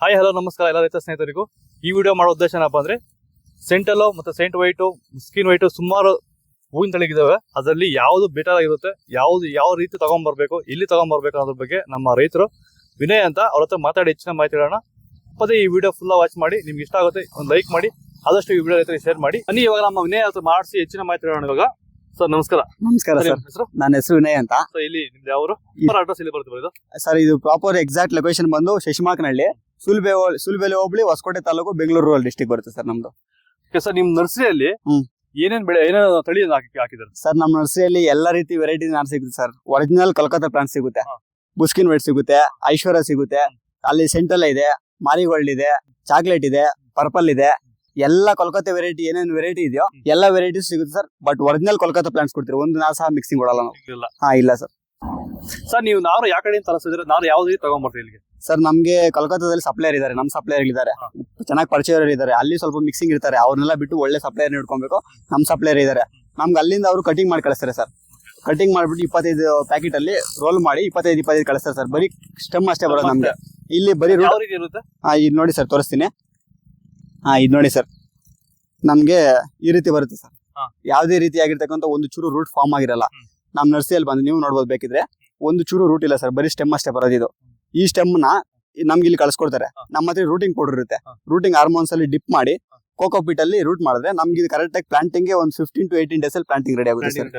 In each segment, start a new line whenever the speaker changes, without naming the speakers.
Hi hello ನಮಸ್ಕಾರ ಎಲ್ಲ ರೈತ ಸ್ನೇಹಿತರಿಗೂ. ಈ ವಿಡಿಯೋ ಮಾಡೋ ಉದ್ದೇಶ ಏನಪ್ಪಾ ಅಂದ್ರೆ ಸೆಂಟಲ್ಲೋ ಮತ್ತೆ ಸೆಂಟ್ ವೈಟು ಸ್ಕಿನ್ ವೈಟು ಸುಮಾರು ಹೂವಿನ ತಳಿಗಿದಾವೆ. ಅದರಲ್ಲಿ ಯಾವುದು ಬೆಟರ್ ಆಗಿರುತ್ತೆ, ಯಾವ ರೀತಿ ತಗೊಂಡ್ಬರ್ಬೇಕು, ಎಲ್ಲಿ ತಗೊಂಡ್ಬರ್ಬೇಕು ಅನ್ನೋದ್ರ ಬಗ್ಗೆ ನಮ್ಮ ರೈತರು ವಿನಯ್ ಅಂತ ಅವ್ರ ಹತ್ರ ಮಾತಾಡಿ ಹೆಚ್ಚಿನ ಮಾಹಿತಿ ಹೇಳೋಣ. ತಪ್ಪದೇ ಈ ವಿಡಿಯೋ ಫುಲ್ ವಾಚ್ ಮಾಡಿ. ನಿಮ್ಗೆ ಇಷ್ಟ ಆಗುತ್ತೆ ಒಂದು ಲೈಕ್ ಮಾಡಿ, ಆದಷ್ಟು ಈ ವಿಡಿಯೋ ರೈತರಿಗೆ ಶೇರ್ ಮಾಡಿ. ಬನ್ನಿ ಇವಾಗ ನಮ್ಮ ವಿನಯ್ ಹತ್ರ ಮಾಡಿಸಿ ಹೆಚ್ಚಿನ ಮಾಹಿತಿ ಹೇಳೋಣ. ಇವಾಗ ಸರ್ ನಮಸ್ಕಾರ.
ನಮಸ್ಕಾರ ಸರ್,
ಹೆಸರು
ನನ್ನ ಹೆಸರು ವಿನಯ್ ಅಂತ.
ಇಲ್ಲಿ ನಿಮ್ದು ಯಾವ ಅಡ್ರೆಸ್ ಇಲ್ಲಿ ಬರುತ್ತೆ
ಸರ್? ಇದು ಪ್ರಾಪರ್ ಎಕ್ಸಾಕ್ಟ್ ಲೊಕೇಶನ್ ಬಂದು ಶಶಿಮಾಕನಹಳ್ಳಿ, ಸುಲ್ಬೆಲೆ ಹೋಬಳಿ, ಹೊಸಕೋಟೆ ತಾಲೂಕು, ಬೆಂಗಳೂರು ರೂರಲ್ ಡಿಸ್ಟ್ರಿಕ್ಟ್ ಬರುತ್ತೆ ಸರ್ ನಮ್ದು.
ಸರ್ ನಿಮ್ ನರ್ಸರಿಯಲ್ಲಿ ಏನೇನು ತಳಿ ಹಾಕಿದ್ದಾರೆ
ಸರ್? ನಮ್ಮ ನರ್ಸರಿಯಲ್ಲಿ ಎಲ್ಲಾ ರೀತಿ ವೆರೈಟಿ ನಾರ್ ಸಿಗುತ್ತೆ ಸರ್. ಒರಿಜಿನಲ್ ಕಲ್ಕತ್ತಾ ಪ್ಲಾಂಟ್ ಸಿಗುತ್ತೆ, ಬುಸ್ಕಿನ್ ವೈಟ್ ಸಿಗುತ್ತೆ, ಐಶ್ವರ್ಯ ಸಿಗುತ್ತೆ, ಅಲ್ಲಿ ಸೆಂಟಲ್ ಇದೆ, ಮಾರಿಗೋಲ್ಡ್ ಇದೆ, ಚಾಕ್ಲೇಟ್ ಇದೆ, ಪರ್ಪಲ್ ಇದೆ. ಎಲ್ಲ ಕೋಲ್ಕತ್ತಾ ವೆರೈಟಿ ಏನೇನು ವೆರೈಟಿ ಇದೆಯೋ ಎಲ್ಲ ವೆರೈಟೀಸ್ ಸಿಗುತ್ತೆ sir. But original Kolkata plants ಕೊಡ್ತೀವಿ, ಒಂದು ನಾರು ಸಹ ಮಿಕ್ಸಿಂಗ್ ಕೊಡಲ್ಲ ನಾವು. ಇಲ್ಲ ಸರ್.
ಸರ್ ನೀವು ನಾರು ಯಾವ ಕಡೆ ತರಿಸಿದ್ರೆ ನಾರು ಯಾವ್ದು ರೀತಿ ತಗೊಂಡ್ಬರ್ತೀವಿ ಇಲ್ಲಿಗೆ?
ಸರ್ ನಮ್ಗೆ ಕೋಲ್ಕತ್ತಾದಲ್ಲಿ ಸಪ್ಲೈಯರ್ ಇದಾರೆ, ನಮ್ ಸಪ್ಲೈಯರ್ ಇದ್ದಾರೆ, ಚೆನ್ನಾಗಿ ಪರಿಚಯ ಇದ್ದಾರೆ. ಅಲ್ಲಿ ಸ್ವಲ್ಪ ಮಿಕ್ಸಿಂಗ್ ಇರ್ತಾರೆ, ಅವ್ರನ್ನೆಲ್ಲ ಬಿಟ್ಟು ಒಳ್ಳೆ ಸಪ್ಲೈಯರ್ ಹಿಡ್ಕೊಬೇಕು. ನಮ್ ಸಪ್ಲೈಯರ್ ಇದ್ದಾರೆ, ನಮ್ಗೆ ಅಲ್ಲಿಂದ ಅವರು ಕಟಿಂಗ್ ಮಾಡಿ ಕಳಿಸ್ತಾರೆ ಸರ್. ಕಟಿಂಗ್ ಮಾಡ್ಬಿಟ್ಟು 25 ಪ್ಯಾಕೆಟ್ ಅಲ್ಲಿ ರೋಲ್ ಮಾಡಿ 25 ಕಳಿಸ್ತಾರೆ ಸರ್. ಬರೀ ಸ್ಟೆಮ್ ಅಷ್ಟೇ ಬರೋದು ನಮ್ಗೆ. ಇಲ್ಲಿ ಬರೀ
ಇರುತ್ತೆ.
ಇದು ನೋಡಿ ಸರ್, ತೋರಿಸ್ತೀನಿ. ಇದು ನೋಡಿ ಸರ್, ನಮ್ಗೆ ಈ ರೀತಿ ಬರುತ್ತೆ ಸರ್. ಯಾವ್ದೇ ರೀತಿ ಆಗಿರ್ತಕ್ಕಂಥ ಒಂದು ಚೂರು ರೂಟ್ ಫಾರ್ಮ್ ಆಗಿರಲ್ಲ. ನಮ್ ನರ್ಸರಿಯಲ್ಲಿ ಬಂದು ನೀವು ನೋಡ್ಬೋದು, ಬೇಕಿದ್ರೆ ಒಂದು ಚೂರು ರೂಟ್ ಇಲ್ಲ ಸರ್, ಬರೀ ಸ್ಟೆಮ್ ಅಷ್ಟೇ ಬರೋದು. ಇದು ಈ ಸ್ಟೆಮ್ ನ ನಮ್ಗೆ ಇಲ್ಲಿ ಕಳ್ಸ್ಕೊಡ್ತಾರೆ. ನಮ್ಮ ಹತ್ರ ರೂಟಿಂಗ್ ಪೌಡರ್ ಇರುತ್ತೆ, ರೂಟಿಂಗ್ ಹಾರ್ಮೋನ್ಸ್ ಅಲ್ಲಿ ಡಿಪ್ ಮಾಡಿ ಕೋಕೋಪಿಟ್ ಅಲ್ಲಿ ರೂಟ್ ಮಾಡಿದ್ರೆ ನಮ್ಗೆ ಇದು ಕರೆಕ್ಟ್ ಆಗಿ ಪ್ಲಾಂಟಿಂಗ್ 15 to 18 ಡೇಸ್ ಅಲ್ಲಿ ಪ್ಲಾಂಟಿಂಗ್ ರೆಡಿ ಆಗುತ್ತೆ ಸರ್.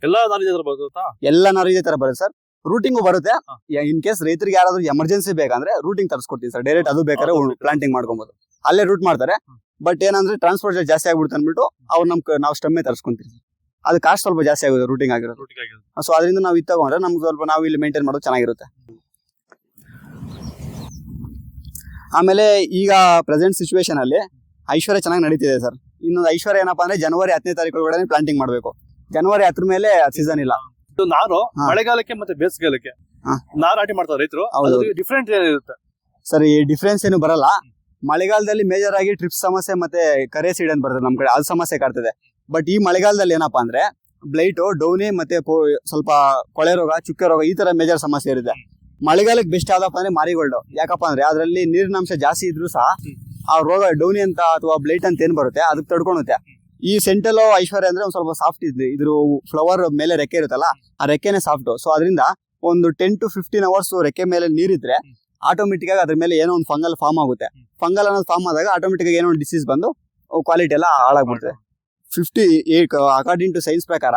ಎಲ್ಲ ನಾರು ಇದೇ ತರ ಬರುತ್ತೆ ಸರ್. ರೂಟಿಂಗು ಬರುತ್ತೆ. ಇನ್ ಕೇಸ್ ರೈತರಿಗೆ ಯಾರಾದ್ರೂ ಎಮರ್ಜೆನ್ಸಿ ಬೇಕಂದ್ರೆ ರೂಟಿಂಗ್ ತರಿಸ್ಕೊಡ್ತೀವಿ ಸರ್. ಡೈರೆಕ್ಟ್ ಅದು ಬೇಕಾದ್ರೆ ಪ್ಲಾಂಟಿಂಗ್ ಮಾಡ್ಕೊಬಹುದು, ಅಲ್ಲೇ ರೂಟ್ ಮಾಡ್ತಾರೆ. ಬಟ್ ಏನಂದ್ರೆ ಟ್ರಾನ್ಸ್ಪೋರ್ಟ್ ಜಾಸ್ತಿ ಆಗ್ಬಿಡುತ್ತೆ ಅಂದ್ಬಿಟ್ಟು ಅವ್ರು ನಾವು ಸ್ಟಮ್ಮೆ ತರಿಸ್ಕೊಂತೀವಿ. ಅದು ಕಾಸ್ಟ್ ಸ್ವಲ್ಪ ಜಾಸ್ತಿ ಆಗುತ್ತೆ ರೂಟಿಂಗ್ ಆಗಿರೋದು. ಸೊ ಅದರಿಂದ ನಾವು ಇದು ತಗೊಂಡ್ರೆ ನಮ್ಗೆ ಸ್ವಲ್ಪ ನಾವು ಇಲ್ಲಿ ಮೇಂಟೈನ್ ಮಾಡೋದು ಚೆನ್ನಾಗಿರುತ್ತೆ. ಆಮೇಲೆ ಈಗ ಪ್ರೆಸೆಂಟ್ ಸಿಚುವೇಶನ್ ಅಲ್ಲಿ ಐಶ್ವರ್ಯ ಚೆನ್ನಾಗಿ ನಡೀತಿದೆ ಸರ್. ಇನ್ನೊಂದು ಐಶ್ವರ್ಯ ಏನಪ್ಪಾ ಅಂದ್ರೆ ಜನವರಿ 10ನೇ ತಾರೀಕು ಒಳಗಡೆ ಪ್ಲಾಂಟಿಂಗ್ ಮಾಡಬೇಕು. ಜನವರಿ 10 ಮೇಲೆ ಸೀಸನ್ ಇಲ್ಲ.
ನಾರು ಮಳೆಗಾಲಕ್ಕೆ ಮತ್ತೆ ಬೇಸಿಗೆಗಾಲಕ್ಕೆ ನಾರಾಟಿ ಮಾಡ್ತಾರೆ ರೈತರು. ಡಿಫ್ರೆಂಟ್ ಏನಿರುತ್ತೆ
ಸರ್? ಈ ಡಿಫ್ರೆನ್ಸ್ ಏನು ಬರಲ್ಲ. ಮಳೆಗಾಲದಲ್ಲಿ ಮೇಜರ್ ಆಗಿ ಟ್ರಿಪ್ಸ್ ಸಮಸ್ಯೆ ಮತ್ತೆ ಕರೆ ಸೀಡ್ ಅಂತ ಬರ್ತದೆ ನಮ್ ಕಡೆ, ಅದು ಸಮಸ್ಯೆ ಕಾಡ್ತದೆ. ಬಟ್ ಈ ಮಳೆಗಾಲದಲ್ಲಿ ಏನಪ್ಪಾ ಅಂದ್ರೆ ಬ್ಲೈಟು, ಡೌನಿ ಮತ್ತೆ ಸ್ವಲ್ಪ ಕೊಳೆ ರೋಗ, ಚುಕ್ಕೆ ರೋಗ, ಈ ತರ ಮೇಜರ್ ಸಮಸ್ಯೆ ಇರುತ್ತೆ. ಮಳೆಗಾಲಕ್ಕೆ ಬೆಸ್ಟ್ ಯಾವ್ದಪ್ಪ ಅಂದ್ರೆ ಮಾರಿಗೋಲ್ಡ್. ಯಾಕಪ್ಪ ಅಂದ್ರೆ ಅದರಲ್ಲಿ ನೀರಿನ ಅಂಶ ಜಾಸ್ತಿ ಇದ್ರೂ ಸಹ ಆ ರೋಗ ಡೌನಿ ಅಂತ ಅಥವಾ ಬ್ಲೈಟ್ ಅಂತ ಏನ್ ಬರುತ್ತೆ ಅದಕ್ಕೆ ತಡ್ಕೊಳುತ್ತೆ. ಈ ಸೆಂಟಲ್ಲೋ ಐಶ್ವರ್ಯ ಅಂದ್ರೆ ಒಂದ್ ಸ್ವಲ್ಪ ಸಾಫ್ಟ್ ಇದೆ. ಇದ್ರ ಫ್ಲವರ್ ಮೇಲೆ ರೆಕ್ಕೆ ಇರುತ್ತಲ್ಲ, ಆ ರೆಕ್ಕೆನೆ ಸಾಫ್ಟ್. ಸೊ ಅದರಿಂದ ಒಂದು 10 to 15 hours ರೆಕ್ಕೆ ಮೇಲೆ ನೀರಿದ್ರೆ ಆಟೋಮೆಟಿಕ್ ಆಗಿ ಅದ್ರ ಮೇಲೆ ಏನೋ ಒಂದು ಫಂಗಲ್ ಫಾರ್ಮ್ ಆಗುತ್ತೆ. ಫಂಗಲ್ ಅನ್ನೋದು ಫಾರ್ಮ್ ಆದಾಗ ಆಟೋಮೆಟಿಕ್ ಆಗಿ ಏನೋ ಒಂದು ಡಿಸೀಸ್ ಬಂದು ಕ್ವಾಲಿಟಿ ಎಲ್ಲ ಹಾಳಾಗ್ಬಿಡ್ತದೆ. 58 ಅಕಾರ್ಡಿಂಗ್ ಟು ಸೈನ್ಸ್ ಪ್ರಕಾರ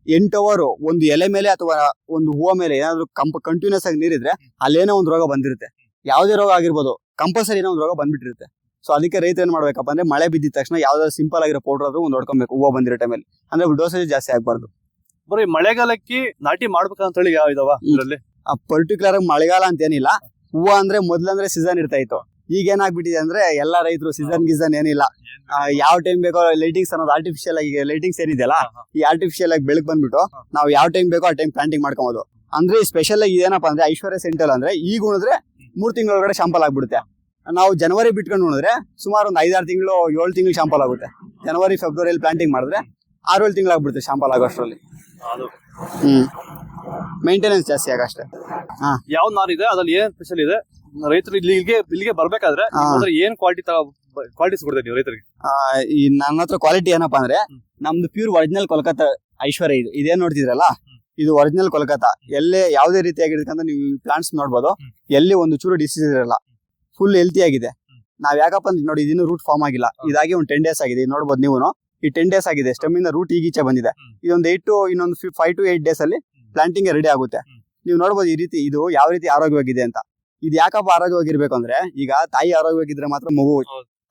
8 hour ಒಂದು ಎಲೆ ಮೇಲೆ ಅಥವಾ ಒಂದು ಹೂವು ಮೇಲೆ ಏನಾದ್ರು ಕಂಟಿನ್ಯೂಸ್ ಆಗಿ ನೀರಿದ್ರೆ ಅಲ್ಲೇನೋ ಒಂದು ರೋಗ ಬಂದಿರುತ್ತೆ. ಯಾವುದೇ ರೋಗ ಆಗಿರ್ಬೋದು, ಕಂಪಲ್ಸರಿ ಏನೋ ಒಂದು ರೋಗ ಬಂದ್ಬಿಟ್ಟಿರುತ್ತೆ. ಸೊ ಅದಕ್ಕೆ ರೈತ ಏನ್ ಮಾಡ್ಬೇಕಪ್ಪ ಅಂದ್ರೆ ಮಳೆ ಬಿದ್ದಿದ ತಕ್ಷಣ ಯಾವ್ದಾದ್ರು ಸಿಂಪಲ್ ಆಗಿರೋ ಪೌಡರ್ ಆದ್ರೂ ಒಂದು ಹೊಡ್ಕೊಬೇಕು ಹೂವು ಬಂದಿರೋ ಟೈಮಲ್ಲಿ. ಅಂದ್ರೆ ಡೋಸೇಜ್ ಜಾಸ್ತಿ ಆಗ್ಬಾರ್ದು.
ಬರೀ ಮಳೆಗಾಲಕ್ಕೆ ನಾಟಿ ಮಾಡ್ಬೇಕಂತ ಹೇಳಿ ಯಾವ ಇದಾವ ಇದರಲ್ಲಿ?
ಪರ್ಟಿಕ್ಯುಲರ್ ಆಗಿ ಮಳೆಗಾಲ ಅಂತ ಏನಿಲ್ಲ. ಹೂವು ಅಂದ್ರೆ ಮೊದ್ಲಂದ್ರೆ ಸೀಸನ್ ಇರ್ತಾ ಇತ್ತು. ಈಗ ಏನಾಗ್ಬಿಟ್ಟಿದೆ ಅಂದ್ರೆ ಎಲ್ಲಾ ರೈತರು ಸೀಸನ್ ಏನಿಲ್ಲ, ಯಾವ ಟೈಮ್ ಬೇಕೋ ಲೈಟಿಂಗ್ಸ್ ಅನ್ನೋದು ಆರ್ಟಿಫಿಷಿಯಲ್ ಆಗಿ ಲೈಟಿಂಗ್ಸ್ ಏನಿದೆಯಲ್ಲ, ಈ ಆರ್ಟಿಫಿಷಿಯಲ್ ಆಗಿ ಬೆಳಕು ಬಂದ್ಬಿಟ್ಟು ನಾವು ಯಾವ ಟೈಮ್ ಬೇಕೋ ಆ ಟೈಮ್ ಪ್ಲಾಂಟಿಂಗ್ ಮಾಡ್ಕೊಬಹುದು. ಅಂದ್ರೆ ಸ್ಪೆಷಲ್ ಆಗಿ ಏನಪ್ಪಾ ಅಂದ್ರೆ ಐಶ್ವರ್ಯ ಸೆಂಟಲ್ ಅಂದ್ರೆ ಈಗ ಉಣಿದ್ರೆ 3 ತಿಂಗಳೊಳಗಡೆ ಶಾಂಪಲ್ ಆಗ್ಬಿಡುತ್ತೆ. ನಾವು ಜನವರಿ ಬಿಟ್ಕೊಂಡು ಉಣಿದ್ರೆ ಸುಮಾರು ಒಂದು 5-6 ತಿಂಗಳು 7 ತಿಂಗಳು ಶಾಂಪಲ್ ಆಗುತ್ತೆ. ಜನವರಿ ಫೆಬ್ರವರಿಯಲ್ಲಿ ಪ್ಲಾಂಟಿಂಗ್ ಮಾಡಿದ್ರೆ 6-7 ತಿಂಗಳು ಆಗ್ಬಿಡುತ್ತೆ ಶಾಂಪಲ್ ಆಗೋಷ್ಟರಲ್ಲಿ. ಮೇಂಟೆನೆನ್ಸ್ ಜಾಸ್ತಿ ಆಗಷ್ಟೇ.
ಯಾವ ನಾರ್ ಇದೆ ಅದ್ರಲ್ಲಿ ಏನ್ ಸ್ಪೆಷಲ್ ಇದೆ? ರೈತರು ಇಲ್ಲಿಗೆ ಬರ್ಬೇಕಾದ್ರೆ ಏನ್ ಕ್ವಾಲಿಟೀಸ್ ಕೊಡ್ತಾರೆ ನೀವು ರೈತರಿಗೆ?
ಈ ನನ್ನ ಹತ್ರ ಕ್ವಾಲಿಟಿ ಏನಪ್ಪಾ ಅಂದ್ರೆ ನಮ್ದು ಪ್ಯೂರ್ ಒರಿಜಿನಲ್ ಕೋಲ್ಕತ್ತಾ ಐಶ್ವರ್ಯ. ಇದೇನ್ ನೋಡ್ತಿದ್ರಲ್ಲ, ಇದು ಒರಿಜಿನಲ್ ಕೋಲ್ಕತ್ತಾ. ಎಲ್ಲೇ ಯಾವುದೇ ರೀತಿಯಾಗಿರ್ತಕ್ಕಂಥ ನೀವು ಪ್ಲಾಂಟ್ಸ್ ನೋಡ್ಬೋದು, ಎಲ್ಲಿ ಒಂದು ಚೂರು ಡಿಸೀಸ್ ಇರಲ್ಲ, ಫುಲ್ ಹೆಲ್ತಿ ಆಗಿದೆ. ನಾವ್ ಯಾಕಪ್ಪ ಅಂದ್ರೆ ನೋಡಿ, ಇದಿನ್ನು ರೂಟ್ ಫಾರ್ಮ್ ಆಗಿಲ್ಲ. ಇದಾಗಿ ಒಂದು 10 days ಆಗಿದೆ. ನೋಡ್ಬೋದು ನೀವು, ಈ 10 days ಆಗಿದೆ. ಸ್ಟೆಮ್ ಇಂದ ರೂಟ್ ಈಗೀಚೆ ಬಂದಿದೆ. ಇದೊಂದು 5 to 8 days ಅಲ್ಲಿ ಪ್ಲಾಂಟಿಂಗ್ ರೆಡಿ ಆಗುತ್ತೆ. ನೀವು ನೋಡ್ಬೋದು ಈ ರೀತಿ ಇದು ಯಾವ ರೀತಿ ಆರೋಗ್ಯವಾಗಿದೆ ಅಂತ. ಇದು ಯಾಕಪ್ಪ ಆರೋಗ್ಯವಾಗಿರ್ಬೇಕು ಅಂದ್ರೆ, ಈಗ ತಾಯಿ ಆರೋಗ್ಯವಾಗಿದ್ರೆ ಮಾತ್ರ ಮಗು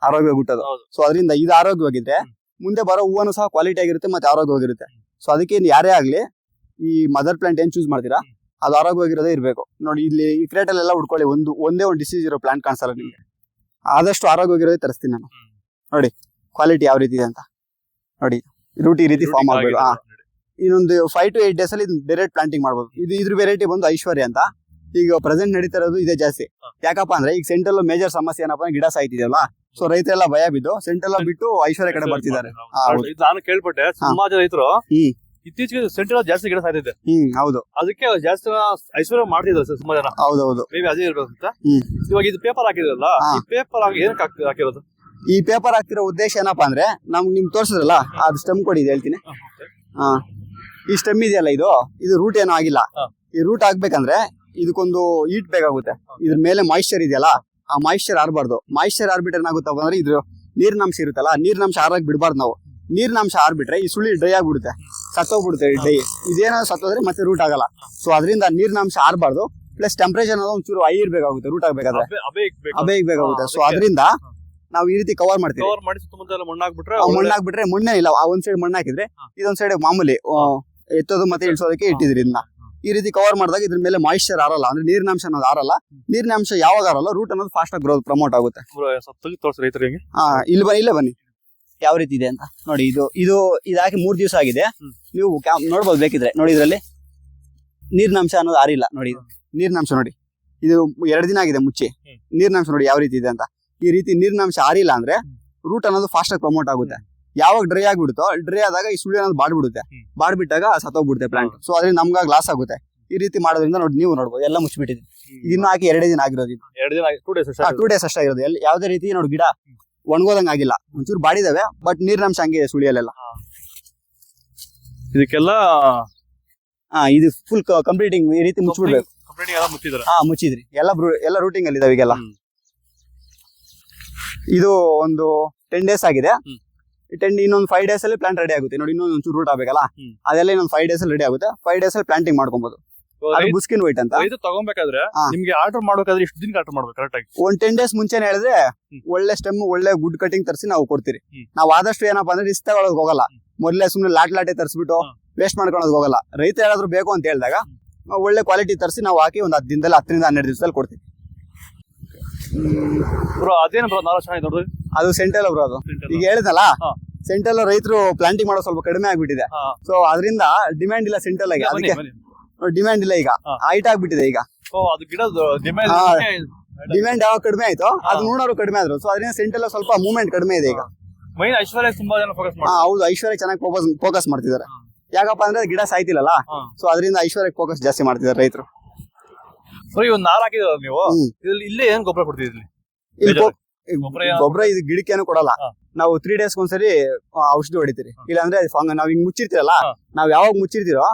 ಆರೋಗ್ಯವಾಗಿ ಹುಟ್ಟೋದು. ಸೊ ಅದರಿಂದ ಇದು ಆರೋಗ್ಯವಾಗಿದ್ರೆ ಮುಂದೆ ಬರೋ ಹೂವನ್ನು ಸಹ ಕ್ವಾಲಿಟಿ ಆಗಿರುತ್ತೆ ಮತ್ತೆ ಆರೋಗ್ಯವಾಗಿರುತ್ತೆ. ಸೊ ಅದಕ್ಕೆ ಯಾರೇ ಆಗ್ಲಿ ಈ ಮದರ್ ಪ್ಲಾಂಟ್ ಏನ್ ಚೂಸ್ ಮಾಡ್ತೀರಾ ಅದು ಆರೋಗ್ಯವಾಗಿರೋದೇ ಇರ್ಬೇಕು. ನೋಡಿ ಇಲ್ಲಿ ಈ ಕ್ರೇಟ್ ಅಲ್ಲೆಲ್ಲ ಹುಡ್ಕೊಳ್ಳಿ, ಒಂದೇ ಒಂದು ಡಿಸೀಸ್ ಇರೋ ಪ್ಲಾಂಟ್ ಕಾಣಿಸಲ್ಲ ನಿಮ್ಗೆ. ಆದಷ್ಟು ಆರೋಗ್ಯವಾಗಿರೋದೇ ತರಿಸ್ತೀನಿ ನಾನು. ನೋಡಿ ಕ್ವಾಲಿಟಿ ಯಾವ ರೀತಿ ಇದೆ ಅಂತ ನೋಡಿ. ರೂಟ್ ಈ ರೀತಿ ಫಾರ್ಮ್ ಆಗ್ಬೇಕು. ಇನ್ನೊಂದು 5 to 8 days ಅಲ್ಲಿ ಡೈರೆಕ್ಟ್ ಪ್ಲಾಂಟಿಂಗ್ ಮಾಡ್ಬೋದು. ಇದ್ರ ವೆರೈಟಿ ಬಂದು ಐಶ್ವರ್ಯ ಅಂತ. ಈಗ ಪ್ರೆಸೆಂಟ್ ನಡೀತಾ ಇರೋದು ಇದೇ ಜಾಸ್ತಿ. ಯಾಕಪ್ಪ ಅಂದ್ರೆ ಈಗ ಸೆಂಟ್ರಲ್ ಮೇಜರ್ ಸಮಸ್ಯೆ ಏನಪ್ಪ ಗಿಡ ಸಾಯ್ತಿದೆಯಲ್ಲ. ಸೊ ರೈತರೆಲ್ಲ ಭಯ ಬಿದ್ದು ಸೆಂಟ್ರಲ್ ಬಿಟ್ಟು ಐಶ್ವರ್ಯ ಕಡೆ ಬರ್ತಿದ್ದಾರೆ.
ನಾನು ಕೇಳ್ಪಟ್ಟೆ ಸುಮಾರು ರೈತರು ಇತ್ತೀಚೆಗೆ ಸೆಂಟರ್ ಜಾಸ್ತಿ ಗಿಡ ಸಾಯ್ತಿದೆ.
ಹೌದು
ಅದಕ್ಕೆ ಜಾಸ್ತಿ ಐಶ್ವರ್ಯ ಮಾಡ್ತಿದ್ದಾರೆ ಸರ್ ತುಂಬಾ ಜನ.
ಹೌದೌದು.
ಮೇಬಿ ಅದೇ ಇರ್ಬೇಕು ಅಂತ.
ಹ್ಮ್.
ಇವಾಗ ಇದು ಪೇಪರ್ ಹಾಕಿದ್ರಲ್ಲ, ಈ ಪೇಪರ್ ಏನಕ್ಕೆ ಹಾಕಿರೋದು?
ಈ ಪೇಪರ್ ಹಾಕ್ತಿರೋ ಉದ್ದೇಶ ಏನಪ್ಪಾ ಅಂದ್ರೆ ನಿಮ್ಗೆ ತೋರ್ಸಿದ್ರಲ್ಲ ಅದು ಸ್ಟೆಮ್ ಕೊಡಿ ಇದು ಹೇಳ್ತೀನಿ. ಈ ಸ್ಟೆಮ್ ಇದೆಯಲ್ಲ ಇದು ರೂಟ್ ಏನೋ ಆಗಿಲ್ಲ. ಈ ರೂಟ್ ಆಗ್ಬೇಕಂದ್ರೆ ಇದಕ್ಕೊಂದು ಈಟ್ ಬೇಕಾಗುತ್ತೆ. ಇದ್ರ ಮೇಲೆ ಮಾಯಿಶ್ಚರ್ ಇದೆಯಲ್ಲ, ಆ ಮಾಯಿಶ್ಚರ್ ಆರ್ಬಾರ್ದು. ಮಾಯಿಶ್ಚರ್ ಆರ್ಬಿಟ್ರೆ ಏನಾಗುತ್ತಪ್ಪ ಅಂದ್ರೆ ಇದ್ರ ನೀರಿನಾಂಶ ಇರುತ್ತಲ್ಲ, ನೀರಿನಾಂಶ ಆರಾಗಿ ಬಿಡಬಾರ್ದು ನಾವು. ನೀರಿನಾಂಶ ಆರ್ಬಿಟ್ರೆ ಈ ಸುಳಿ ಡ್ರೈ ಆಗ್ಬಿಡುತ್ತೆ, ಸತ್ತೋಗ್ಬಿಡುತ್ತೆ ಈ ಡೈ. ಇದೇನೋ ಸತ್ತೋದ್ರೆ ಮತ್ತೆ ರೂಟ್ ಆಗಲ್ಲ. ಸೊ ಅದರಿಂದ ನೀರಿನಾಂಶ ಆರ್ಬಾರ್ದು. ಪ್ಲಸ್ ಟೆಂಪರೇಚರ್ ಅನ್ನೋದು ಒಂಚೂರು ಹೈ ಇರ್ಬೇಕಾಗುತ್ತೆ ರೂಟ್ ಆಗ್ಬೇಕಾದ್ರೆ, ಅಬೇ ಬೇಕಾಗುತ್ತೆ. ಸೊ ಅದರಿಂದ ನಾವು ಈ ರೀತಿ ಕವರ್ ಮಾಡ್ತೀವಿ. ಮಣ್ಣಾಗ್ಬಿಟ್ರೆ ಮಣ್ಣೇ ಇಲ್ಲ, ಆ ಒಂದ್ ಸೈಡ್ ಮಣ್ಣು ಹಾಕಿದ್ರೆ ಇದೊಂದ್ ಸೈಡ್ ಮಾಮೂಲಿ ಎತ್ತೋದು ಮತ್ತೆ ಇಳಿಸೋದಕ್ಕೆ ಇಟ್ಟಿದ್ರಿ ಇದನ್ನ. ಈ ರೀತಿ ಕವರ್ ಮಾಡಿದಾಗ ಇದ್ರ ಮೇಲೆ ಮಾಯಿಶ್ಚರ್ ಆರಲ್ಲ, ಅಂದ್ರೆ ನೀರಿನಾಂಶ ಅನ್ನೋದು ಆರಲ್ಲ. ನೀರಿನಾಂಶ ಯಾವಾಗ ಆರಲ್ಲ ರೂಟ್ ಅನ್ನೋದು ಫಾಸ್ಟ್ ಆಗಿ ಗ್ರೋತ್ ಪ್ರಮೋಟ್ ಆಗುತ್ತೆ. ಇಲ್ಲೇ ಬನ್ನಿ ಯಾವ ರೀತಿ ಇದೆ ಅಂತ ನೋಡಿ. ಇದು ಹಾಕಿ 3 ದಿವಸ ಆಗಿದೆ. ನೀವು ನೋಡ್ಬೋದು ಬೇಕಿದ್ರೆ ನೋಡಿ. ಇದ್ರಲ್ಲಿ ನೀರಿನಾಂಶ ಅನ್ನೋದು ಆರಿಲ್ಲ ನೋಡಿ. ನೀರಿನಾಂಶ ನೋಡಿ, ಇದು 2 ದಿನ ಆಗಿದೆ ಮುಚ್ಚಿ. ನೀರಿನಾಂಶ ನೋಡಿ ಯಾವ ರೀತಿ ಇದೆ ಅಂತ. ಈ ರೀತಿ ನೀರಿನಾಂಶ ಆರಿಲ್ಲ ಅಂದ್ರೆ ರೂಟ್ ಅನ್ನೋದು ಫಾಸ್ಟ್ ಆಗಿ ಪ್ರಮೋಟ್ ಆಗುತ್ತೆ. ಯಾವಾಗ ಡ್ರೈ ಆಗ್ಬಿಡುತ್ತೋ, ಡ್ರೈ ಆದಾಗ ಈ ಸುಳಿ ಅನ್ನೋದು ಬಾಡ್ಬಿಡುತ್ತೆ. ಬಾಡ್ಬಿಟ್ಟಾಗ ಸತ್ತೋಗ್ಬಿಡುತ್ತೆ ಪ್ಲಾಂಟ್. ಸೊ ಅದ್ರಿಂದ ನಮ್ಗಾಗಿ ಲಾಸ್ ಆಗುತ್ತೆ. ಈ ರೀತಿ ಮಾಡೋದ್ರಿಂದ ನೋಡಿ, ನೀವು ನೋಡ್ಬೋದು ಎಲ್ಲ ಮುಚ್ಚಿಬಿಟ್ಟಿದೆ. ಇದನ್ನು ಹಾಕಿ 2 ದಿನ ಆಗಿರೋದು. 2 ಡೇಸ್ ಅಷ್ಟೇ ಆಗಿರೋದು. ಯಾವ್ದೇ ರೀತಿ ನೋಡಿ ಗಿಡ ಒಣಗೋದಂಗ ಆಗಿಲ್ಲ. ಒಂಚೂರು ಬಾಡಿದಾವೆ, ಬಟ್ ನೀರಿನಾಂಶ ಹಂಗಿದೆ ಸುಳಿಯಲ್ಲೆಲ್ಲ.
ಇದಕ್ಕೆಲ್ಲ
ಇದು ಫುಲ್ ಕಂಪ್ಲೀಟಿಂಗ್ ಈ ರೀತಿ ಮುಚ್ಚಿಬಿಡ್ಬೇಕು. ಮುಚ್ಚಿದ್ರಿ ಎಲ್ಲ ರೂಟಿಂಗ್ ಅಲ್ಲಿ ಇದಾವೆ. ಈಗೆಲ್ಲ ಇದು ಒಂದು 10 ಡೇಸ್ ಆಗಿದೆ. ಇನ್ನೊಂದು 5 ಡೇಸ್ ಅಲ್ಲಿ ಪ್ಲಾಂಟ್ ರೆಡಿ ಆಗುತ್ತೆ ನೋಡಿ. ಇನ್ನೊಂದು ಒಂಚೂರು ರೂಟ್ ಆಗ್ಬೇಕಲ್ಲ, ಅದೆಲ್ಲ ಇನ್ನೊಂದು 5 ಡೇಸ್ ಅಲ್ಲಿ ರೆಡಿ ಆಗುತ್ತೆ. 5 ಡೇಸ್ ಅಲ್ಲಿ ಪ್ಲಾಂಟಿಂಗ್ ಮಾಡ್ಕೊಬಹುದು. ಬುಸ್ಕಿನ್ ವೈಟ್ ಅಂತ
ಇದು ತಗೊಬೇಕಾದ್ರೆ ನಿಮ್ಗೆ ಆರ್ಡರ್ ಮಾಡ್ಬೇಕಾದ್ರೆ ಎಷ್ಟು ದಿನಕ್ಕೆ ಆರ್ಡರ್ ಮಾಡ್ಬೇಕು ಕರೆಕ್ಟ್ ಆಗಿ?
ಒಂದ್ 10 ಡೇಸ್ ಮುಂಚೆನೆ ಹೇಳಿದ್ರೆ ಒಳ್ಳೆ ಸ್ಟೆಮ್ ಒಳ್ಳೆ ಗುಡ್ ಕಟಿಂಗ್ ತರಿಸಿ ನಾವು ಕೊಡ್ತೀರಿ. ನಾವು ಆದಷ್ಟು ಏನಪ್ಪಾ ಅಂದ್ರೆ ರಿಸ್ಕ್ ತಗೊಳಕ್ ಹೋಗಲ್ಲ. ಮೊದಲೇ ಸುಮ್ನೆ ಲಾಟೆ ತರಿಸ್ಬಿಟ್ಟು ವೇಸ್ಟ್ ಮಾಡ್ಕೊಳಕ್ ಹೋಗಲ್ಲ. ರೈತ ಯಾರಾದ್ರೂ ಬೇಕು ಅಂತ ಹೇಳಿದಾಗ ಒಳ್ಳೆ ಕ್ವಾಲಿಟಿ ತರಿಸಿ ನಾವು ಹಾಕಿ ಒಂದು 10 ದಿನದಲ್ಲಿ 10 ರಿಂದ 12 ದಿವಸದಲ್ಲಿ ಕೊಡ್ತೀವಿ.
ಅದೇನು ಚೆನ್ನಾಗಿ ನೋಡ್ರಿ.
ಅದು ಸೆಂಟೆಲ್ ಬ್ರೋ. ಅದು ಈಗ ಹೇಳಿದ್ನಲ್ಲ, ಸೆಂಟೆಲ್ ರೈತರು ಪ್ಲಾಂಟಿಂಗ್ ಮಾಡೋ ಸ್ವಲ್ಪ ಕಡಿಮೆ ಆಗ್ಬಿಟ್ಟಿದೆ. ಸೊ ಅದರಿಂದ ಡಿಮ್ಯಾಂಡ್ ಇಲ್ಲ ಸೆಂಟೆಲ್ ಆಗಿ. ಅದಕ್ಕೆ ಡಿಮ್ಯಾಂಡ್ ಇಲ್ಲ ಈಗ, ಹೈಟ್ ಆಗ್ಬಿಟ್ಟಿದೆ ಈಗ. ಡಿಮ್ಯಾಂಡ್ ಯಾವಾಗ ಕಡಿಮೆ ಆಯ್ತು ಅದು ನೋಡೋರು ಕಡಿಮೆ ಆದ್ರು. ಸೊ ಅದರಿಂದ ಸೆಂಟೆಲ್ ಸ್ವಲ್ಪ ಮೂವ್ಮೆಂಟ್ ಕಡಿಮೆ ಇದೆ ಈಗ.
ಐಶ್ವರ್ಯ ತುಂಬಾ ಜನ ಫೋಕಸ್
ಹೌದು, ಐಶ್ವರ್ಯ ಚೆನ್ನಾಗಿ ಫೋಕಸ್ ಮಾಡ್ತಿದ್ದಾರೆ. ಯಾಕಪ್ಪ ಅಂದ್ರೆ ಗಿಡ ಸಾಯ್ತಿಲ್ಲಲ್ಲ, ಸೊ ಅದರಿಂದ ಐಶ್ವರ್ಯಕ್ಕೆ ಫೋಕಸ್ ಜಾಸ್ತಿ ಮಾಡ್ತಿದ್ದಾರೆ ರೈತರು.
ಒಂದು ನಾರ್ ಹಾಕಿದ್ರ ನೀವು, ಇಲ್ಲೇ ಏನ್ ಗೊಬ್ಬರ ಕೊಡ್ತಿದ್ರಿ?
ಗೊಬ್ಬರ ಇದು ಗಿಡಕ್ಕೇನು ಕೊಡಲ್ಲ. ನಾವು 3 ಡೇಸ್ ಒಂದ್ಸರಿ ಔಷಧಿ ಹೊಡಿತೀರಿ. ಇಲ್ಲಾಂದ್ರೆ ನಾವ್ ಹಿಂಗ್ ಮುಚ್ಚಿರ್ತೀರಲ್ಲ, ನಾವ್ ಯಾವಾಗ ಮುಚ್ಚಿರ್ತೀರೋ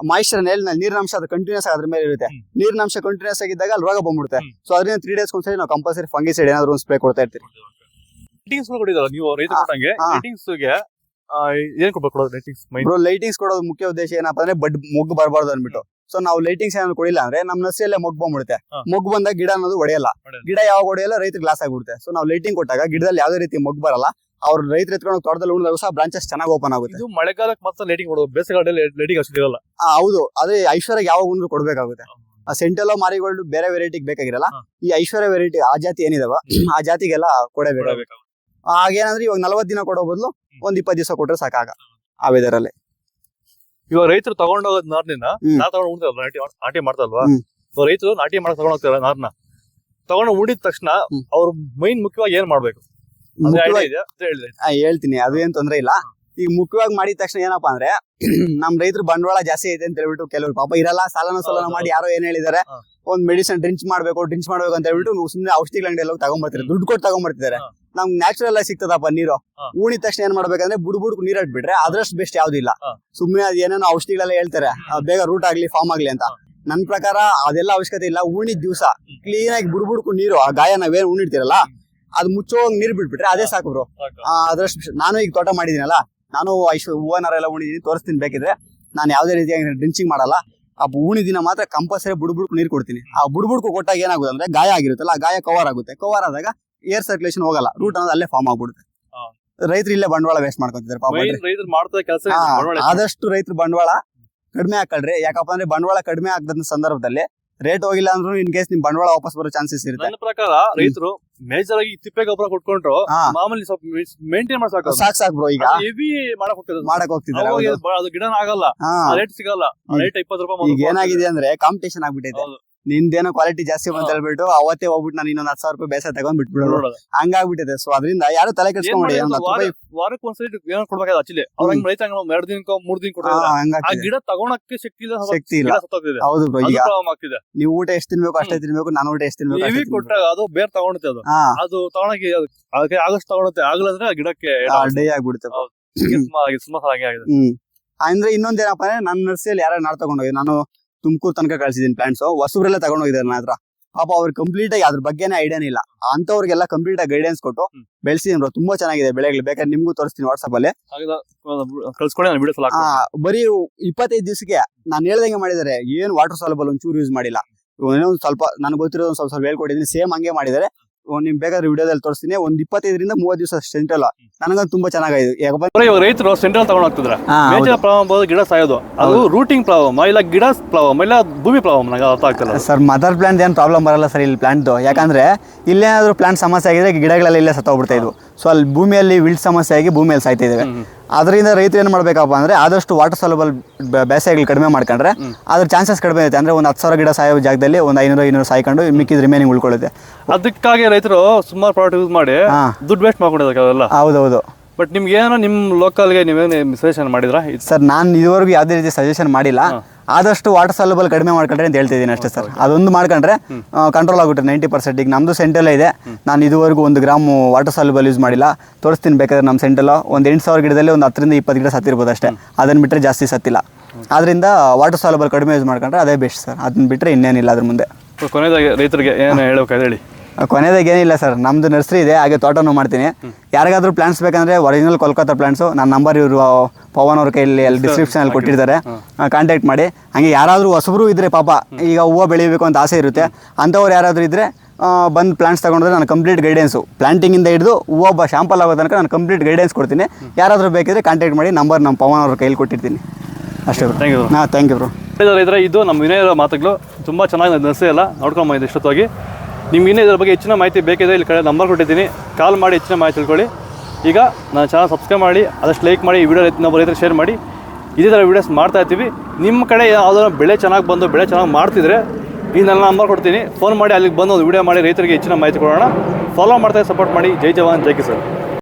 ಮಾಯಿಶ್ಚರ್ ನೀರಿನಾಂಶ ಅದು ಕಂಟಿನ್ಯೂಸ್ ಅದ್ರ ಮೇಲೆ ಇರುತ್ತೆ. ನೀರಿನಾಂಶ ಕಂಟಿನ್ಯೂಸ್ ಆಗಿದ್ದಾಗ ಅಲ್ಲಿ ರೋಗ ಬಂದ್ಬಿಡುತ್ತೆ. ಸೊ ಅದರಿಂದ 3 ಡೇಸ್ ಒಂದ್ಸರಿ ನಾವು ಕಂಪಲ್ಸರಿ ಫಂಗಿಸೈಡ್ ಏನಾದ್ರು ಒಂದು ಸ್ಪ್ರೇ ಕೊಡ್ತಾ ಇರ್ತೀರಿ.
ನೀವು ರೈತ ಕೊಟ್ಟಂಗೆ ಏನ್ ಕೊಡ್ಬೇಕು?
ಲೈಟಿಂಗ್ಸ್ ಕೊಡೋದು ಮುಖ್ಯ ಉದ್ದೇಶ ಏನಪ್ಪಾ ಅಂದ್ರೆ ಮೊಗ್ಗು ಬರಬಾರ್ದು ಅನ್ಬಿಟ್ಟು. ಸೊ ನಾವು ಲೈಟಿಂಗ್ಸ್ ಏನಾದ್ರು ಕೊಡಿಲ್ಲ ಅಂದ್ರೆ ನಮ್ ನರ್ಸರಿಯಲ್ಲೇ ಮೊಗ್ಗು ಬಂದ್ಬಿಡುತ್ತೆ. ಮೊಗ್ಗು ಬಂದಾಗ ಗಿಡ ಅನ್ನೋದು ಒಡೆಯಲ್ಲ. ಗಿಡ ಯಾವಾಗ ಒಡೆಯಲ್ಲ ರೈತರಿಗೆ ಲಾಸ್ ಆಗ್ಬಿಡುತ್ತೆ. ಸೊ ನಾವು ಲೈಟಿಂಗ್ ಕೊಟ್ಟಾಗ ಗಿಡದಲ್ಲಿ ಯಾವ್ದೇ ರೀತಿ ಮೊಗ್ಗು ಬರಲ್ಲ. ಅವ್ರ ರೈತರು ಎತ್ಕೊಂಡು ತೋಟದಲ್ಲಿ ಉಳಿದಾಗ ಸಹ ಬ್ರಾಂಚಸ್ ಚೆನ್ನಾಗಿ ಓಪನ್ ಆಗುತ್ತೆ.
ಇದು ಮಳೆಗಾಲಕ್ಕೆ ಮಾತ್ರ ಲೈಟಿಂಗ್ ಕೊಡೋದು, ಬೇಸಿಗೆಗಾಲದಲ್ಲಿ ಲೈಟಿಂಗ್ ಅಷ್ಟಿರಲ್ಲ.
ಹೌದು, ಅದೇ ಐಶ್ವರ್ಯ ಯಾವಾಗ ಒಂದು ಕೊಡ್ಬೇಕಾಗುತ್ತೆ. ಆ ಸೆಂಟೆಲೋ ಮಾರಿಗೋಲ್ಡ್ ಬೇರೆ ವೆರೈಟಿಗೆ ಬೇಕಾಗಿರಲ್ಲ. ಈ ಐಶ್ವರ್ಯ ವೆರೈಟಿ ಆ ಜಾತಿ ಏನಿದಾವ ಆ ಜಾತಿಗೆಲ್ಲ ಕೊಡಬೇಕು. ಹಾಗೇನಂದ್ರೆ ಇವಾಗ 40 ದಿನ ಕೊಡೋ ಬದಲು ಒಂದ್ 20 ದಿವಸ ಕೊಟ್ರೆ ಸಾಕಾಗ ಆ ವೆದರ್ ಅಲ್ಲಿ.
ಇವಾಗ ರೈತರು ತಗೊಂಡೋಗೋದ್ ನಾರ್ನಿನ ನಾಟಿ ಮಾಡ್ತಲ್ವಾ, ರೈತರು ನಾಟಿ ಮಾಡಕ್ ತಗೊಂಡ್ ಹೋಗ್ತಾರ ನಾರ್ನ. ತಗೊಂಡು ಉಳಿದ ತಕ್ಷಣ ಅವ್ರ ಮೈನ್ ಮುಖ್ಯವಾಗಿ ಏನ್ ಮಾಡ್ಬೇಕು?
ಹೇಳ್ತೀನಿ, ಅದು ಏನ್ ತೊಂದ್ರೆ ಇಲ್ಲ. ಈಗ ಮುಖ್ಯವಾಗಿ ಮಾಡಿದ ತಕ್ಷಣ ಏನಪ್ಪಾ ಅಂದ್ರೆ ನಮ್ ರೈತರು ಬಂಡವಾಳ ಜಾಸ್ತಿ ಐತೆ ಅಂತ ಹೇಳ್ಬಿಟ್ಟು ಕೆಲವರು ಪಾಪ ಇರಲ್ಲ, ಸಾಲನ ಮಾಡಿ ಯಾರೋ ಏನ್ ಹೇಳಿದಾರೆ ಒಂದ್ ಮೆಡಿಸಿನ್ ಡ್ರಿಂಚ್ ಮಾಡ್ಬೇಕು ಅಂತ ಹೇಳ್ಬಿಟ್ಟು ಸುಮ್ಮನೆ ಔಷಧಿಗಳ ಅಂಗಡಿ ತಗೊಂಡ್ಬರ್ತಾರೆ, ದುಡ್ಡು ಕೊಟ್ಟು ತಗೊಂಡ್ಬರ್ತಿದ್ದಾರೆ. ನಮ್ಗೆ ನ್ಯಾಚುರಲ್ ಆಗಿ ಸಿಗ್ತದಪ್ಪ ನೀರು. ಉಣಿದ ತಕ್ಷಣ ಏನ್ ಮಾಡ್ಬೇಕಂದ್ರೆ ಬುಡ್ಬುಡ್ಕು ನೀರ್ ಇಟ್ಬಿಟ್ರೆ ಅದ್ರಷ್ಟು ಬೆಸ್ಟ್ ಯಾವ್ದಿಲ್ಲ. ಸುಮ್ನೆ ಅದ್ ಏನೇನೋ ಔಷಧಿಗಳೆಲ್ಲ ಹೇಳ್ತಾರೆ ಬೇಗ ರೂಟ್ ಆಗ್ಲಿ ಫಾರ್ಮ್ ಆಗ್ಲಿ ಅಂತ. ನನ್ ಪ್ರಕಾರ ಅದೆಲ್ಲ ಅವಶ್ಯಕತೆ ಇಲ್ಲ. ಉಣಿದ ದಿವಸ ಕ್ಲೀನ್ ಆಗಿ ಬುಡ್ಬುಡ್ಕು ನೀರು ಆ ಗಾಯ ನಾವೇನ್ ಉಣಿರ್ತೀರಲ್ಲ ಅದು ಮುಚ್ಚೋಂಗ್ ನೀರ್ ಬಿಟ್ಬಿಟ್ರೆ ಅದೇ ಸಾಕು ಬ್ರೋ. ಅದ್ರಷ್ಟು ನಾನು ಈಗ ತೋಟ ಮಾಡಿದೀನಲ್ಲ, ನಾನು ಹೂವನಾರೆಲ್ಲ ಉಣಿದೀನಿ, ತೋರಿಸ್ತೀನಿ ಬೇಕಿದ್ರೆ. ನಾನು ಯಾವ್ದೇ ರೀತಿಯಾಗಿ ಡ್ರಿಂಚಿಂಗ್ ಮಾಡಲ್ಲ. ಆ ಉಣಿ ದಿನ ಮಾತ್ರ ಕಂಪಲ್ಸರಿ ಬುಡ್ಬುಡ್ಕು ನೀರು ಕೊಡ್ತೀನಿ. ಆ ಬುಡ್ಬುಡ್ಕು ಕೊಟ್ಟಾಗ ಏನಾಗುತ್ತೆ ಅಂದ್ರೆ ಗಾಯ ಆಗಿರುತ್ತಲ್ಲ, ಆ ಗಾಯ ಕವರ್ ಆಗುತ್ತೆ. ಕವರ್ ಆದಾಗ ಏರ್ ಸರ್ಕ್ಯುಲೇಷನ್ ಹೋಗಲ್ಲ, ರೂಟ್ ಅನ್ನೋದು ಅಲ್ಲೇ ಫಾರ್ಮ್ ಆಗ್ಬಿಡುತ್ತೆ. ರೈತರು ಇಲ್ಲೇ ಬಂಡವಾಳ ವೇಸ್ಟ್ ಮಾಡ್ಕೊತಿದ್ದಾರೆ ಪಾಪ. ಆದಷ್ಟು ರೈತರು ಬಂಡವಾಳ ಕಡಿಮೆ ಹಾಕೊಳ್ರಿ. ಯಾಕಪ್ಪ ಅಂದ್ರೆ ಬಂಡವಾಳ ಕಡಿಮೆ ಆಗದ ಸಂದರ್ಭದಲ್ಲಿ ರೇಟ್ ಹೋಗಿಲ್ಲ ಅಂದ್ರೂ ಇನ್ ಕೇಸ್ ನಿಮ್ ಬಂಡವಾಳ ವಾಪಸ್ ಬರೋ ಚಾನ್ಸಸ್ ಇರುತ್ತೆ.
ನನ್ನ ಪ್ರಕಾರ ರೈತರು ಮೇಜರ್ ಆಗಿ ತಿಪ್ಪೆ ಗೊಬ್ಬರ ಕೊಟ್ಕೊಂಡ್ರು ಮಾಮೂಲಿ ಸ್ವಲ್ಪ ಮೇಂಟೈನ್
ಸಾಕು ಬ್ರೋ. ಈಗ
ಹೆವಿ
ಮಾಡಕ್ ಹೋಗ್ತಿದ್ದಾರೆ,
ಅದು ಗಿಡ ಆಗಲ್ಲ, ರೇಟ್ ಸಿಗಲ್ಲ. ರೇಟ್ 20 ರೂಪಾಯಿ.
ಈಗ ಏನಾಗಿದೆ ಅಂದ್ರೆ ಕಾಂಪಿಟೇಷನ್ ಆಗ್ಬಿಟ್ಟಿದೆ. ನಿಂದೇನೋ ಕ್ವಾಲಿಟಿ ಜಾಸ್ತಿ ಬಂತ ಹೇಳ್ಬಿಟ್ಟು ಅವತ್ತೇ ಹೋಗ್ಬಿಟ್ಟು ನಾನು ಇನ್ನೊಂದು 10,000 ರೂಪಾಯಿ ಬೇಸ ತಗೊಂಡ್ ಬಿಟ್ಬಿಡೋದು ಹಂಗಾಗ್ಬಿಟ್ಟಿದೆ. ಸೊ ಅದರಿಂದ ಯಾರು ತಲೆ ಕೆಡ್ಸ್ಕೊಂಬಿಡಿ.
ವಾರಕ್ಕೆ ಒಂದ್ಸರಿ ಏನೋ ಕೊಡ್ಬೇಕಾದ ಆಕ್ಚುಲಿ ಅವ್ರ ರೈತ 2 ದಿನಕ್ಕೋ 3 ದಿನ ಕೊಡ್ತಾರೆ. ಆ ಗಿಡ ತಗೊಳಕ್ಕೆ ಶಕ್ತಿ ಇಲ್ಲ.
ಹೌದು ಬ್ರೋ. ಈಗ
ಆಗ್ತಿದೆ.
ನೀವು ಊಟ ಎಷ್ಟು ತಿನ್ಬೇಕು ಅಷ್ಟೇ ತಿನ್ಬೇಕು, ನಾನು ಊಟ ಎಷ್ಟು ತಿನ್ಬೇಕು
ಕೊಟ್ಟಾಗ ಅದು ಬೇರೆ ತಗೊಳುತ್ತೆ. ಅದು ತಗೊಳಕ್ಕೆ ಅದಕ್ಕೆ ಆಗಷ್ಟು ತಗೊಳುತ್ತೆ. ಆಗಲಂದ್ರೆ ಆ ಗಿಡಕ್ಕೆ
ಡೇ ಆಗ್ಬಿಡುತ್ತೆ. ಅಂದ್ರೆ ಇನ್ನೊಂದೇನಪ್ಪ ಅಂದ್ರೆ ನನ್ನ ನರ್ಸರಿಯಲ್ಲಿ ಯಾರು ನಾಡ್ ತಗೊಂಡೋಗಿ ನಾನು ತುಮಕೂರು ತನಕ ಕಳ್ಸಿದೀನಿ ಪ್ಲಾಂಟ್ಸ್. ಹೊಸಬ್ರೆಲ್ಲ ತಗೊಂಡೋಗಿದ್ದಾರೆ ನನ್ನ ಹತ್ರ. ಪಾಪ ಅವ್ರಿಗೆ ಕಂಪ್ಲೀಟ್ ಆಗಿ ಅದ್ರ ಬಗ್ಗೆನೇ ಐಡಿಯಾನೇ ಇಲ್ಲ. ಅಂತವ್ರಿಗೆಲ್ಲ ಕಂಪ್ಲೀಟ್ ಆಗಿ ಗೈಡೆನ್ಸ್ ಕೊಟ್ಟು ಬೆಳೆಸಿದ್ರು. ತುಂಬಾ ಚೆನ್ನಾಗಿದೆ ಬೆಳೆಗಳು. ಬೇಕಾದ್ರೆ ನಿಮ್ಗೂ ತೋರಿಸ್ತೀನಿ ವಾಟ್ಸ್ಆಪ್ ಅಲ್ಲಿ. ಬರೀ 25 ದಿವಸಕ್ಕೆ ನಾನು ಹೇಳ್ದಂಗೆ ಮಾಡಿದ್ದಾರೆ. ಏನ್ ವಾಟರ್ ಸಾಲಬಲ್ ಒಂಚೂರು ಯೂಸ್ ಮಾಡಿಲ್ಲ. ಏನೋ ಸ್ವಲ್ಪ ನನಗೆ ಗೊತ್ತಿರೋದು ಸ್ವಲ್ಪ ಹೇಳ್ಕೊಟ್ಟಿದ್ದೀನಿ. ಸೇಮ್ ಹಂಗೆ ಮಾಡಿದ್ದಾರೆ. ನಿಮ್ ಬೇಕಾದ್ರೆ ವಿಡಿಯೋದಲ್ಲಿ ತೋರಿಸ್ತೀನಿ. ಒಂದ್ 25 ರಿಂದ 30 ದಿವಸ ಸೆಂಟ್ರಲ್ ನನಗಂತೂ ತುಂಬಾ ಚೆನ್ನಾಗಿದೆ.
ಇವಾಗ ರೈತರು ಸೆಂಟ್ರಲ್ ತಗೊಂಡ್ ಹೋಗ್ತಿದ್ರೆ ಮೇಜರ್ ಪ್ರಾಬ್ಲಮ್ ಗಿಡ ಸಾಯೋದು. ಅದು ರೂಟಿಂಗ್ ಪ್ರಾಬ್ಲಮ್ ಇಲ್ಲ ಗಿಡ ಪ್ರಾಬ್ಲಮ್ ಇಲ್ಲ ಭೂಮಿ ಪ್ರಾಬ್ಲಮ್. ನನಗೆ ಅರ್ಥ ಆಗ್ತಿಲ್ಲ
ಸರ್. ಮದರ್ ಪ್ಲಾಂಟ್ ಏನ್ ಪ್ರಾಬ್ಲಮ್ ಬರಲ್ಲ ಸರ್ ಇಲ್ಲಿ ಪ್ಲಾಂಟ್. ಯಾಕಂದ್ರೆ ಇಲ್ಲೇನಾದ್ರೂ ಪ್ಲಾಂಟ್ ಸಮಸ್ಯೆ ಆಗಿದ್ರೆ ಗಿಡಗಳೆಲ್ಲ ಇಲ್ಲೇ ಸತ್ತೋಗ್ಬಿಡ್ತಾ ಇದ್ವು. ಸೊ ಅಲ್ಲಿ ಭೂಮಿಯಲ್ಲಿ ವಿಲ್ಟ್ ಸಮಸ್ಯೆ ಆಗಿ ಭೂಮಿಯಲ್ಲಿ ಸಾಯ್ತಾ ಇದಾವೆ. ಅದರಿಂದ ರೈತರು ಏನ್ ಮಾಡ್ಬೇಕಪ್ಪ ಅಂದ್ರೆ ಆದಷ್ಟು ವಾಟರ್ ಸಾಲಬಲ್ ಬೇಸಾಯಗಳು ಕಡಿಮೆ ಮಾಡ್ಕೊಂಡ್ರೆ ಅದ್ರ ಚಾನ್ಸಸ್ ಕಡಿಮೆ ಇರುತ್ತೆ. ಅಂದ್ರೆ ಒಂದು 10,000 ಗಿಡ ಸಾಯೋ ಜಾಗದಲ್ಲಿ ಒಂದು 500 ಸಾಯ್ಕೊಂಡು ಮಿಕ್ಕಿದ ರಿಮೈನಿಂಗ್ ಉಳ್ಕೊಳ್ಳುತ್ತೆ.
ಅದಕ್ಕಾಗಿ ರೈತರು ಸುಮಾರು ಪ್ರಾಡಕ್ಟ್ ಯೂಸ್ ಮಾಡಿ ದುಡ್ಡು ವೇಸ್ಟ್ ಮಾಡ್ಕೊಂಡಿದ್ದಾರೆ ಅವೆಲ್ಲ.
ಹೌದೌದು.
ಬಟ್ ನಿಮ್ಗೆ ಏನೋ ನಿಮ್ ಲೋಕಲ್ಗೆ ನೀವೇನು ಸಜೆಷನ್ ಮಾಡಿದ್ರಾ?
ಸರ್ ನಾನು ಇದುವರೆಗೂ ಯಾವುದೇ ರೀತಿ ಸಜೆಷನ್ ಮಾಡಿಲ್ಲ. ಆದಷ್ಟು ವಾಟರ್ ಸಾಲಬಲ್ ಕಡಿಮೆ ಮಾಡ್ಕೊಂಡ್ರೆ ಅಂತ ಹೇಳ್ತಿದ್ದೀನಿ ಅಷ್ಟೇ ಸರ್. ಅದೊಂದು ಮಾಡ್ಕೊಂಡ್ರೆ ಕಂಟ್ರೋಲ್ ಆಗುತ್ತೆ 90%. ಈಗ ನಮ್ದು ಸೆಂಟೆಲ್ಲ ಇದೆ. ನಾನು ಇದುವರೆಗೂ 1 ಗ್ರಾಮ್ ವಾಟರ್ ಸಾಲಬಲ್ ಯೂಸ್ ಮಾಡಿಲ್ಲ. ತೋರಿಸ್ತೀನಿ ಬೇಕಾದ್ರೆ ನಮ್ಮ ಸೆಂಟೆಲ್ಲ ಒಂದು 8,000 ಗಿಡದಲ್ಲಿ ಒಂದು 10 ರಿಂದ 20 ಗಿಡ ಸತ್ತಿರ್ಬೋದು ಅಷ್ಟೇ. ಅದನ್ನ ಬಿಟ್ಟರೆ ಜಾಸ್ತಿ ಸತ್ತಿಲ್ಲ. ಆದ್ರಿಂದ ವಾಟರ್ ಸಾಲಬಲ್ ಕಡಿಮೆ ಯೂಸ್ ಮಾಡ್ಕೊಂಡ್ರೆ ಅದೇ ಬೆಸ್ಟ್ ಸರ್. ಅದನ್ನ ಬಿಟ್ಟರೆ ಇನ್ನೇನಿಲ್ಲ ಅದ್ರ ಮುಂದೆ.
ಕೊನೆಯದಾಗಿ ರೈತರಿಗೆ ಏನು ಹೇಳಬೇಕಾದ್ರೆ ಹೇಳಿ.
ಕೊನೆಯದಾಗಿ ಏನಿಲ್ಲ ಸರ್. ನಮ್ದು ನರ್ಸರಿ ಇದೆ, ಹಾಗೆ ತೋಟನೂ ಮಾಡ್ತೀನಿ. ಯಾರಿಗಾದ್ರೂ ಪ್ಲಾಂಟ್ಸ್ ಬೇಕಂದ್ರೆ ಒರಿಜಿನಲ್ ಕೋಲ್ಕತ್ತಾ ಪ್ಲಾಂಟ್ಸು ನನ್ನ ನಂಬರ್ ಇವರು ಪವನ್ ಅವ್ರ ಕೈಯಲ್ಲಿ ಅಲ್ಲಿ ಡಿಸ್ಕ್ರಿಪ್ಷನಲ್ಲಿ ಕೊಟ್ಟಿರ್ತಾರೆ. ಕಾಂಟ್ಯಾಕ್ಟ್ ಮಾಡಿ. ಹಂಗೆ ಯಾರಾದರೂ ಹೊಸಬ್ರು ಇದ್ರೆ ಪಾಪ ಈಗ ಹೂವು ಬೆಳಿಬೇಕು ಅಂತ ಆಸೆ ಇರುತ್ತೆ, ಅಂಥವ್ರು ಯಾರಾದರೂ ಇದ್ದರೆ ಬಂದು ಪ್ಲಾಂಟ್ಸ್ ತಗೊಂಡ್ರೆ ನಾನು ಕಂಪ್ಲೀಟ್ ಗೈಡೆನ್ಸು ಪ್ಲಾಂಟಿಂಗಿಂದ ಹಿಡಿದು ಹೂವು ಶಾಂಪಲ್ ಆಗೋ ತನಕ ನಾನು ಕಂಪ್ಲೀಟ್ ಗೈಡೆನ್ಸ್ ಕೊಡ್ತೀನಿ. ಯಾರಾದರೂ ಬೇಕಿದ್ರೆ ಕಾಂಟ್ಯಾಕ್ಟ್ ಮಾಡಿ. ನಂಬರ್ ನಮ್ಮ ಪವನ್ ಅವ್ರ ಕೈಯಲ್ಲಿ ಕೊಟ್ಟಿರ್ತೀನಿ ಅಷ್ಟೇ.
Thank you.
Thank you bro.
ಇದ್ರೆ ಇದು ನಮ್ಮ ವಿನಯ ಮಾತುಗಳು ತುಂಬ ಚೆನ್ನಾಗಿ ನರ್ಸರಿ ಎಲ್ಲ ನೋಡ್ಕೊಂಬಂದಿದ್ದು ಇಷ್ಟೊತ್ತಾಗಿ. ನಿಮ್ಗೆ ಇನ್ನೂ ಇದ್ರ ಬಗ್ಗೆ ಹೆಚ್ಚಿನ ಮಾಹಿತಿ ಬೇಕಿದ್ರೆ ಇಲ್ಲಿ ಕಡೆ ನಂಬರ್ ಕೊಟ್ಟಿದ್ದೀನಿ, ಕಾಲ್ ಮಾಡಿ ಹೆಚ್ಚಿನ ಮಾಹಿತಿ ತಿಳ್ಕೊಳ್ಳಿ. ಈಗ ನಾನು ಚಾನಲ್ ಸಬ್ಸ್ಕ್ರೈಬ್ ಮಾಡಿ, ಅದಷ್ಟು ಲೈಕ್ ಮಾಡಿ, ಈ ವಿಡಿಯೋ ಇನ್ನೊಬ್ಬ ರೈತರು ಶೇರ್ ಮಾಡಿ. ಇದೇ ಥರ ವೀಡಿಯೋಸ್ ಮಾಡ್ತಾ ಇರ್ತೀವಿ. ನಿಮ್ಮ ಕಡೆ ಯಾವುದಾದ್ರು ಬೆಳೆ ಚೆನ್ನಾಗಿ ಬಂದು ಬೆಳೆ ಚೆನ್ನಾಗಿ ಮಾಡ್ತಿದ್ರೆ ಈಗ ನನ್ನ ನಂಬರ್ ಕೊಡ್ತೀನಿ, ಫೋನ್ ಮಾಡಿ ಅಲ್ಲಿಗೆ ಬಂದು ಒಂದು ವಿಡಿಯೋ ಮಾಡಿ ರೈತರಿಗೆ ಹೆಚ್ಚಿನ ಮಾಹಿತಿ ಕೊಡೋಣ. ಫಾಲೋ ಮಾಡ್ತಾ ಸಪೋರ್ಟ್ ಮಾಡಿ. ಜೈ ಜವಾನ್ ಜೈ ಕಿಸಾನ್.